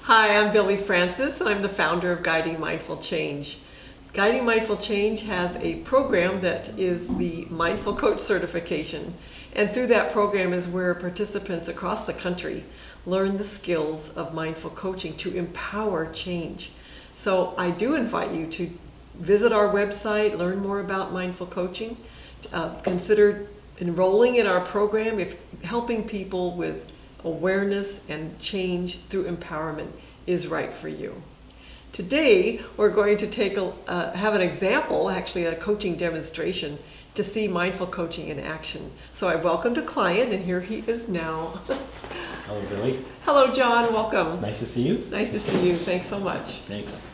Hi, I'm Billy Francis, and I'm the founder of Guiding Mindful Change. Guiding Mindful Change has a program that is the Mindful Coach certification. And through that program is where participants across the country learn the skills of mindful coaching to empower change. So I do invite you to visit our website, learn more about mindful coaching, consider enrolling in our program if helping people with awareness and change through empowerment is right for you. Today we're going to have an example, actually a coaching demonstration, to see mindful coaching in action. So I welcomed a client, and here he is now. Hello, Billy. Hello, John. Welcome. Nice to see you. Nice to see you. Thanks so much. Thanks.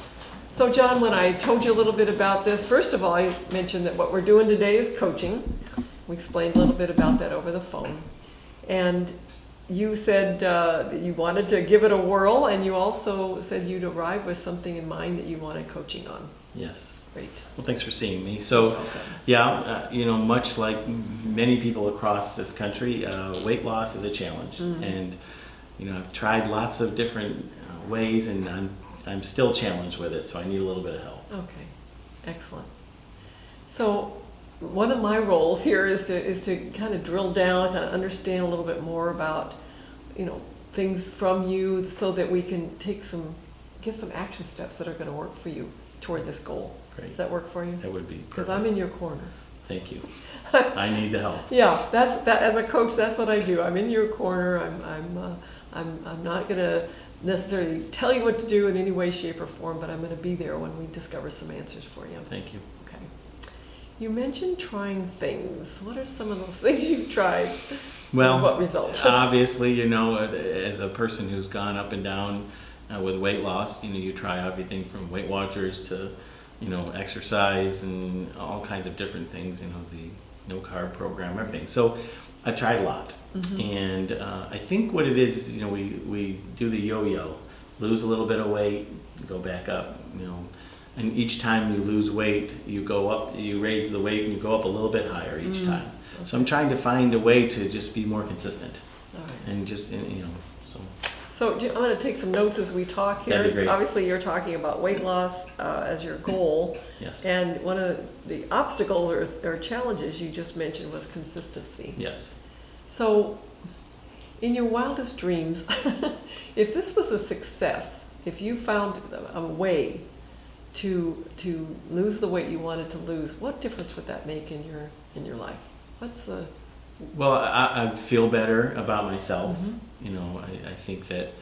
So, John, when I told you a little bit about this, first of all, I mentioned that what we're doing today is coaching. Yes. We explained a little bit about that over the phone. And you said that you wanted to give it a whirl, and you also said you'd arrived with something in mind that you wanted coaching on. Yes. Great. Well, thanks for seeing me. So, much like many people across this country, weight loss is a challenge. Mm-hmm. And, I've tried lots of different ways, and I'm still challenged with it, so I need a little bit of help. Okay. Excellent. So, one of my roles here is to kind of drill down, kind of understand a little bit more about, things from you, so that we can get some action steps that are going to work for you toward this goal. Great. Does that work for you? That would be perfect. Because I'm in your corner. Thank you. I need the help. Yeah, that as a coach, that's what I do. I'm in your corner. I'm not going to necessarily tell you what to do in any way, shape, or form, but I'm going to be there when we discover some answers for you. Thank you. Okay. You mentioned trying things. What are some of those things you've tried? Well, what result? Obviously, as a person who's gone up and down with weight loss, you try everything from Weight Watchers to, exercise and all kinds of different things, the no carb program, everything. So I've tried a lot. Mm-hmm. And I think what it is, we do the yo-yo, lose a little bit of weight, go back up, and each time you lose weight, you go up, you raise the weight, and you go up a little bit higher each time. Okay. So I'm trying to find a way to just be more consistent. All right. And just, so. So I'm going to take some notes as we talk here. That'd be great. Obviously, you're talking about weight loss as your goal. Yes. And one of the obstacles or challenges you just mentioned was consistency. Yes. So, in your wildest dreams, if this was a success, if you found a way to lose the weight you wanted to lose, what difference would that make in your life? What's the... Well, I feel better about myself. Mm-hmm. I think that,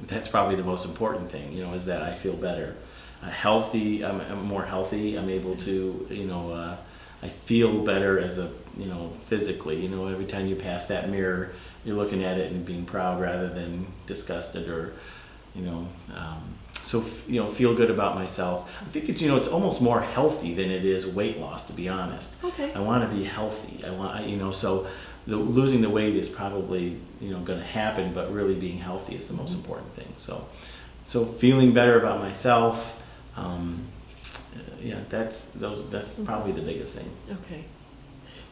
that's probably the most important thing, is that I feel better. Healthy, I'm more healthy. I'm able to, I feel better as physically. Every time you pass that mirror, you're looking at it and being proud rather than disgusted or, so, feel good about myself. I think it's almost more healthy than it is weight loss, to be honest. Okay. I want to be healthy. So losing the weight is probably, going to happen, but really being healthy is the most important thing. So feeling better about myself, that's probably the biggest thing. Okay.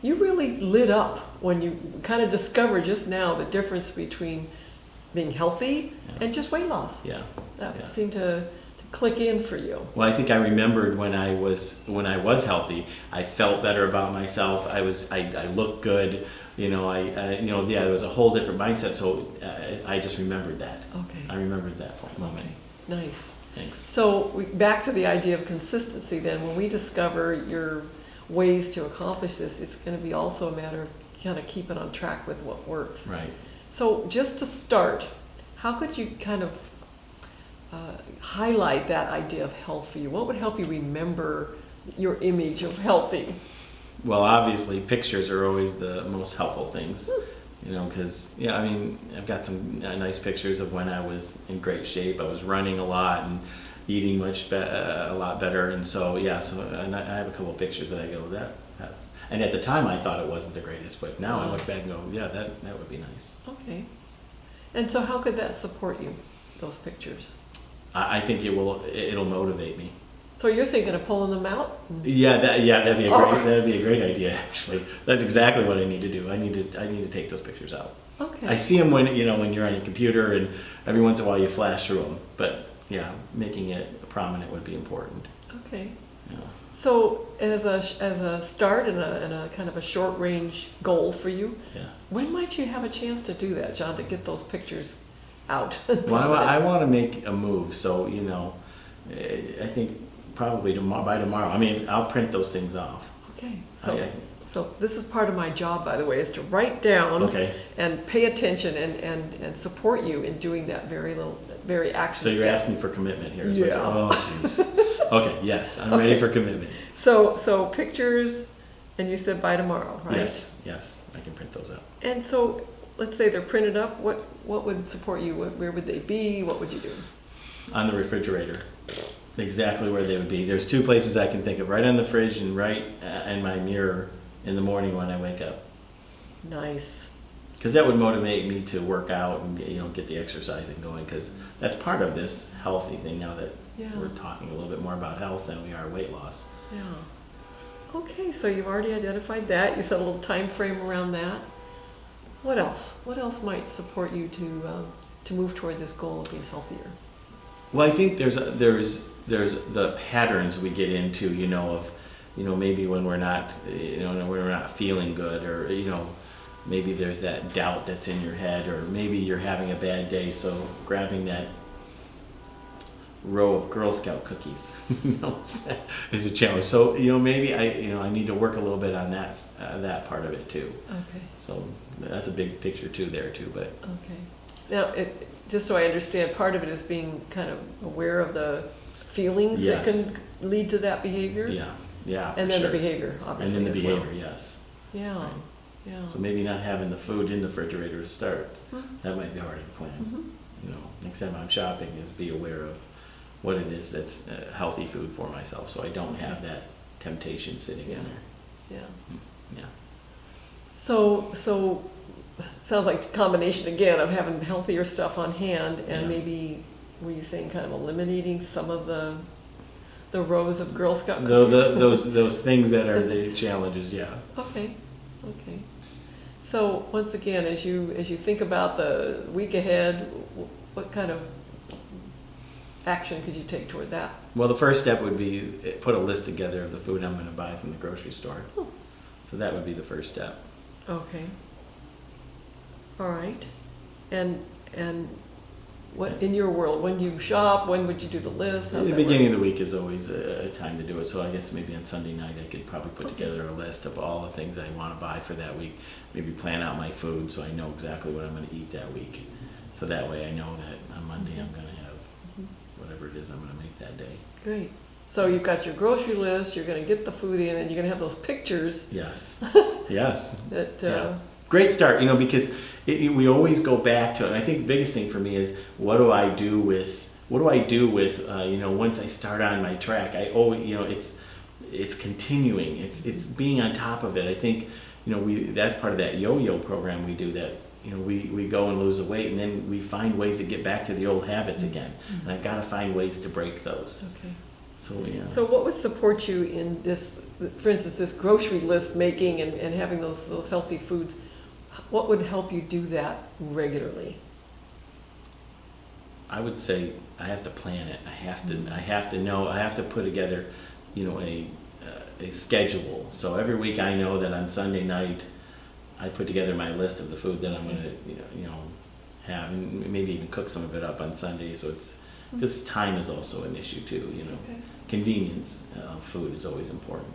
You really lit up when you kind of discovered just now the difference between being healthy and just weight loss. Yeah. That seemed to click in for you. Well, I think I remembered when I was healthy, I felt better about myself. I looked good. It was a whole different mindset. So I just remembered that. Okay. I remembered that moment. Okay. Nice. Thanks. So back to the idea of consistency then. When we discover your ways to accomplish this, it's going to be also a matter of kind of keeping on track with what works. Right. So just to start, how could you kind of highlight that idea of health for you? What would help you remember your image of healthy? Well, obviously, pictures are always the most helpful things, because, I've got some nice pictures of when I was in great shape. I was running a lot and eating a lot better. And so, and I have a couple of pictures that I go, and at the time I thought it wasn't the greatest, but now I look back and go, that would be nice. Okay. And so how could that support you, those pictures? I think it'll motivate me. So you're thinking of pulling them out? That'd be a Oh. that'd be a great idea actually. That's exactly what I need to do. I need to take those pictures out. Okay. I see them when when you're on your computer, and every once in a while you flash through them. But yeah, making it prominent would be important. Okay. Yeah. So as a start and a kind of a short range goal for you, Yeah. when might you have a chance to do that, John, to get those pictures out? Well, I want to make a move, so I think probably by tomorrow. I mean, I'll print those things off. Okay. I- So this is part of my job, by the way, is to write down Okay. and pay attention and support you in doing that very action So you're step. asking for commitment here. Is Yeah. oh, jeez. Okay. Yes, I'm ready for commitment. So pictures, and you said by tomorrow, right? Yes, I can print those out. And so, let's say they're printed up, what would support you? Where would they be? What would you do? On the refrigerator, exactly where they would be. There's two places I can think of: right on the fridge and right in my mirror in the morning when I wake up. Nice. Because that would motivate me to work out and get the exercising going. Because that's part of this healthy thing. Now that Yeah. we're talking a little bit more about health than we are weight loss. Yeah. Okay, so you've already identified that. You set a little time frame around that. What else? What else might support you to move toward this goal of being healthier? Well, I think there's the patterns we get into, of maybe when we're not when we're not feeling good, or maybe there's that doubt that's in your head, or maybe you're having a bad day, so grabbing that row of Girl Scout cookies is a challenge. So maybe I need to work a little bit on that part of it too. Okay. So that's a big picture too there too. But Okay. Now, just so I understand, part of it is being kind of aware of the feelings that Yes. can lead to that behavior. yeah, for And then sure. the behavior, obviously. And then the as well. behavior, yes. Yeah. Right. Yeah. So maybe not having the food in the refrigerator to start. Mhm. That might be hard to plan. Mhm. Next time I'm shopping is be aware of what it is that's healthy food for myself, so I don't have that temptation sitting in Yeah. there. Yeah. Yeah. So sounds like a combination again of having healthier stuff on hand, and Yeah. maybe were you saying kind of eliminating some of the rows of Girl Scout cookies? Those things that are the challenges, yeah. Okay. So once again, as you think about the week ahead, what kind of action could you take toward that? Well, the first step would be put a list together of the food I'm going to buy from the grocery store. Oh. So that would be the first step. Okay. All right. And what in your world, when you shop, when would you do the list? How's The that beginning work? of the week is always a time to do it, so I guess maybe on Sunday night I could probably put Okay. together a list of all the things I want to buy for that week. Maybe plan out my food so I know exactly what I'm going to eat that week. So that way I know that on Monday I'm going to have whatever it is I'm going to make that day. Great. So you've got your grocery list, you're going to get the food in, and you're going to have those pictures Yes. Yes. that, Yeah. Great start, because we always go back to it. And I think the biggest thing for me is what do I do with once I start on my track? I always, it's continuing. It's being on top of it. I think that's part of that yo-yo program we do. That we go and lose the weight, and then we find ways to get back to the old habits again. And I've got to find ways to break those. Okay. So yeah. So what would support you in this, for instance, this grocery list making and having those healthy foods? What would help you do that regularly? I would say I have to plan it. I have to know. I have to put together, a schedule. So every week I know that on Sunday night, I put together my list of the food that I'm going to, have, and maybe even cook some of it up on Sunday. So it's because time is also an issue too. Okay. Convenience of food is always important.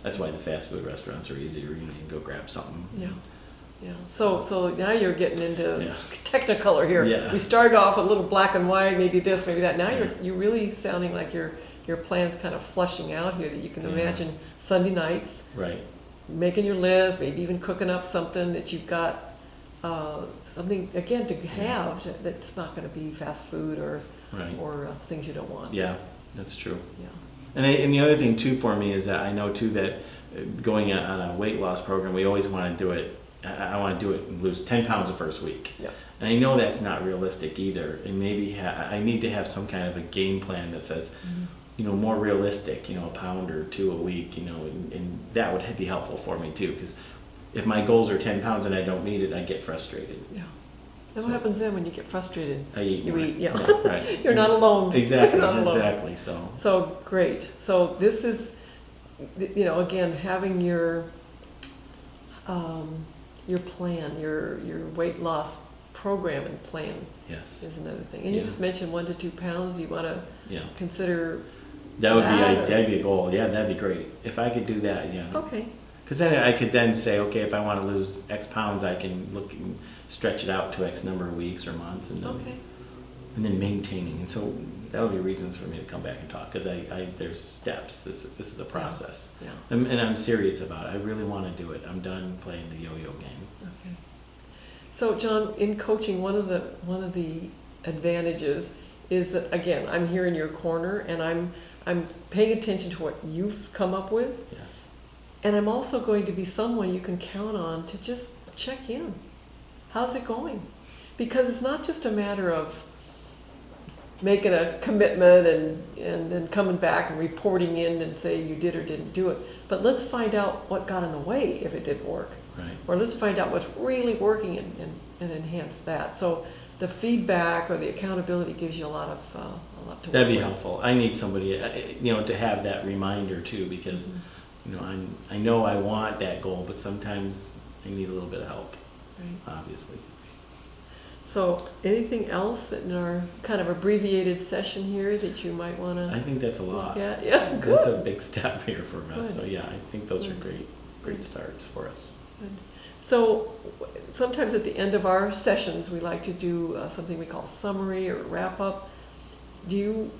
That's why the fast food restaurants are easier. You can go grab something. Yeah. Yeah. So now you're getting into Yeah. Technicolor here. Yeah. We started off a little black and white, maybe this, maybe that. Now you're really sounding like your plan's kind of flushing out here, that you can Yeah. imagine Sunday nights Right. making your list, maybe even cooking up something that you've got something again to have that's not going to be fast food or Right. things you don't want. Yeah, that's true. Yeah. And the other thing too for me is that I know too that going on a weight loss program, we always want to do it. I want to do it and lose 10 pounds the first week. Yeah. And I know that's not realistic either. And maybe I need to have some kind of a game plan that says, more realistic, a pound or two a week, and that would be helpful for me too, because if my goals are 10 pounds and I don't meet it, I get frustrated. Yeah. And what happens then when you get frustrated? I eat You more. eat, yeah. Right. You're not alone. Exactly, You're not alone. exactly, So great. So this is, again, having your plan, your weight loss program and plan yes. is another thing. And you just mentioned 1 to 2 pounds. You want to Yeah. consider That'd be a goal. Yeah, that'd be great. If I could do that, yeah. Okay. Because then I could then say, okay, if I want to lose X pounds, I can look and stretch it out to X number of weeks or months, and then, Okay. and then maintaining. And so that'll be reasons for me to come back and talk, because there's steps. This is a process. Yeah. And I'm serious about it. I really want to do it. I'm done playing the yo-yo game. Okay. So John, in coaching, one of the advantages is that, again, I'm here in your corner and I'm paying attention to what you've come up with, Yes. and I'm also going to be someone you can count on to just check in. How's it going? Because it's not just a matter of making a commitment and then coming back and reporting in and say you did or didn't do it. But let's find out what got in the way if it didn't work. Right. Or let's find out what's really working and enhance that. So the feedback or the accountability gives you a lot to work That'd be with. helpful. I need somebody, to have that reminder too, because, I know I want that goal, but sometimes I need a little bit of help, Right. obviously. So anything else in our kind of abbreviated session here that you might want I to think that's a look lot. at? Yeah, That's good. a big step here for us. Good. So yeah, I think those are Good. great starts for us. Good. So sometimes at the end of our sessions, we like to do something we call summary or wrap up. Do you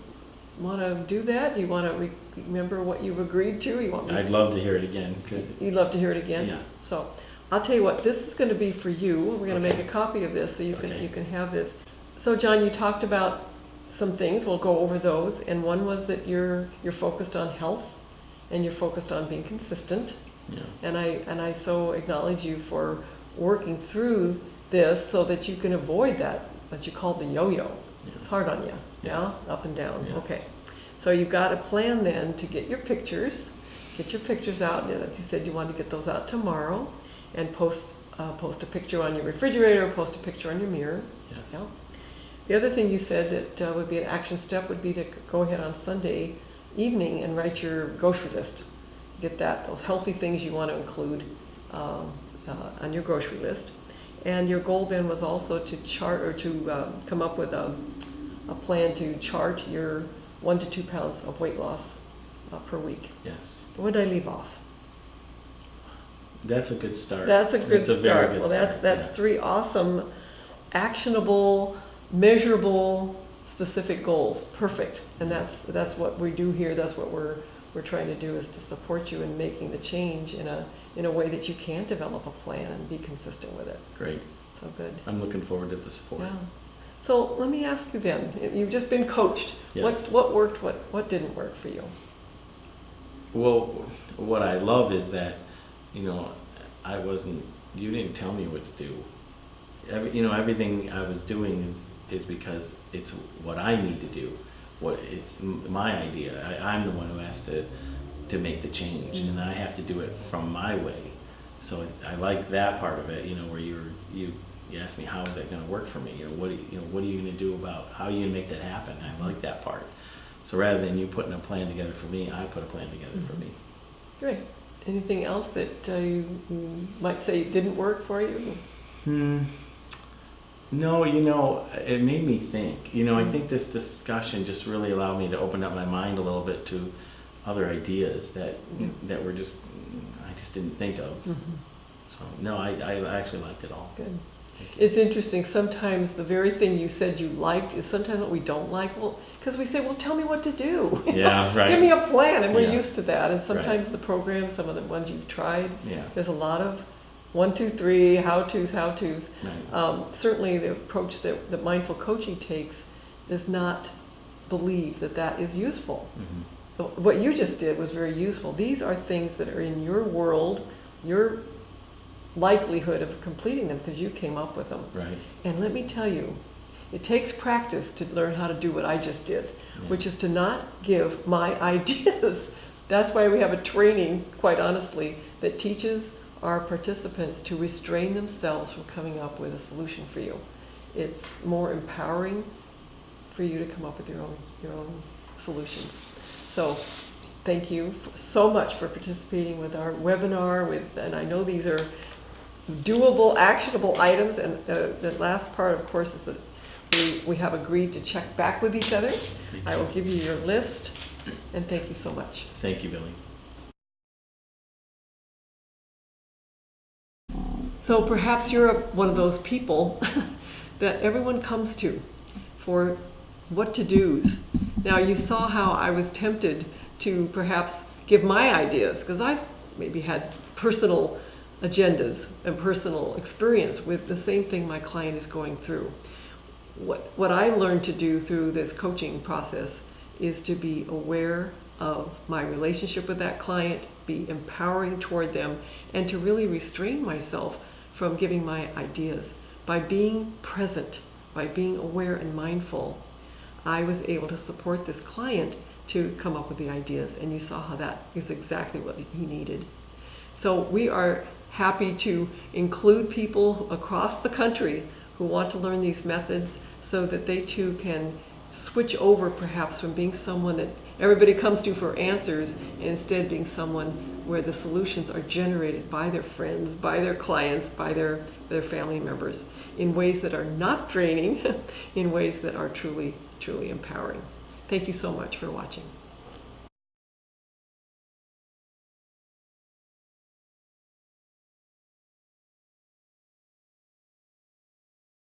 want to do that? Do you want to remember what you've agreed to? You want me? I'd love to hear it again. 'Cause You'd love to hear it again? Yeah. So I'll tell you what, this is going to be for you. We're going to Okay. make a copy of this so you can Okay. you can have this. So John, you talked about some things. We'll go over those. And one was that you're focused on health and you're focused on being consistent. Yeah. And I so acknowledge you for working through this so that you can avoid that you call the yo-yo. Yeah. It's hard on you, yeah? Yes. Up and down. Yes. Okay. So you've got a plan then to get your pictures out. And that you said you wanted to get those out tomorrow, and post a picture on your refrigerator, post a picture on your mirror. Yes. Yeah. The other thing you said that would be an action step would be to go ahead on Sunday evening and write your grocery list. Get those healthy things you want to include on your grocery list. And your goal then was also to chart or to come up with a plan to chart your 1 to 2 pounds of weight loss per week. Yes. What did I leave off? That's a good start. That's a good That's a start. very good Well, start. that's yeah. 3 awesome, actionable, measurable, specific goals. Perfect. And that's what we do here. That's what we're trying to do, is to support you in making the change in a way that you can develop a plan and be consistent with it. Great. So good. I'm looking forward to the support. Yeah. So let me ask you then. You've just been coached. Yes. What worked? What didn't work for you? Well, what I love is that, you didn't tell me what to do. Everything I was doing is because it's what I need to do. It's my idea. I'm the one who has to make the change, and I have to do it from my way. So I like that part of it, where you asked me, how is that going to work for me? What are you going to do about, how are you going to make that happen? I like that part. So rather than you putting a plan together for me, I put a plan together for me. Great. Anything else that you might say didn't work for you? No, it made me think. I think this discussion just really allowed me to open up my mind a little bit to other ideas that were I just didn't think of. So no, I actually liked it all. Good. It's interesting. Sometimes the very thing you said you liked is sometimes what we don't like. Well, because we say, well, tell me what to do. Yeah, right. Give me a plan, and we're Yeah. used to that. And sometimes Right. the programs, some of the ones you've tried, Yeah. there's a lot of 1, 2, 3, how-tos. Right. Certainly the approach that mindful coaching takes does not believe that is useful. Mm-hmm. What you just did was very useful. These are things that are in your world, your likelihood of completing them because you came up with them. Right. And let me tell you, It takes practice to learn how to do what I just did, which is to not give my ideas. That's why we have a training, quite honestly, that teaches our participants to restrain themselves from coming up with a solution for you. It's more empowering for you to come up with your own solutions. So thank you so much for participating with our webinar. And I know these are doable, actionable items. And the last part, of course, is that we have agreed to check back with each other. I will give you your list. And thank you so much. Thank you, Billy. So perhaps you're one of those people that everyone comes to for what to do's. Now you saw how I was tempted to perhaps give my ideas, because I've maybe had personal agendas and personal experience with the same thing my client is going through. What I learned to do through this coaching process is to be aware of my relationship with that client, be empowering toward them, and to really restrain myself from giving my ideas. By being present, by being aware and mindful, I was able to support this client to come up with the ideas, and you saw how that is exactly what he needed. So we are happy to include people across the country who want to learn these methods so that they too can switch over perhaps from being someone that everybody comes to for answers, and instead being someone where the solutions are generated by their friends, by their clients, by their family members, in ways that are not draining, in ways that are truly, truly empowering. Thank you so much for watching.